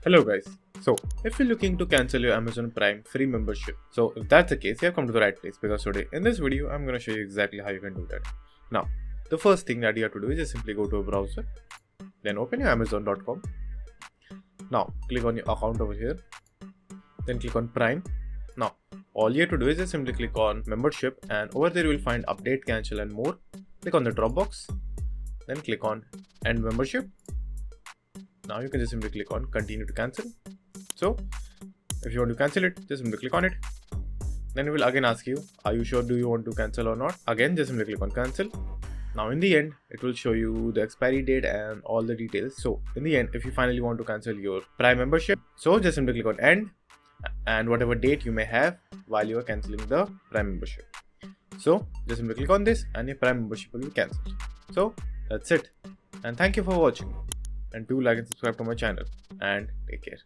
Hello guys. So, if you're looking to cancel your Amazon Prime free membership, so if that's the case, you have come to the right place because today in this video, I'm going to show you exactly how you can do that. Now, the first thing that you have to do is just simply go to a browser, then open your amazon.com. Now, click on your account over here, then click on Prime. Now, all you have to do is just simply click on membership, and over there you will find update, cancel and more. Click on the drop box, then click on end membership. Now you can just simply click on continue to cancel. So if you want to cancel it, just simply click on it. Then it will again ask you, are you sure do you want to cancel or not? Again, just simply click on cancel. Now in the end, it will show you the expiry date and all the details. So in the end, if you finally want to cancel your Prime membership, so just simply click on end and whatever date you may have while you are cancelling the Prime membership. So just simply click on this and your Prime membership will be cancelled. So that's it. And thank you for watching. And do like and subscribe to my channel. And take care.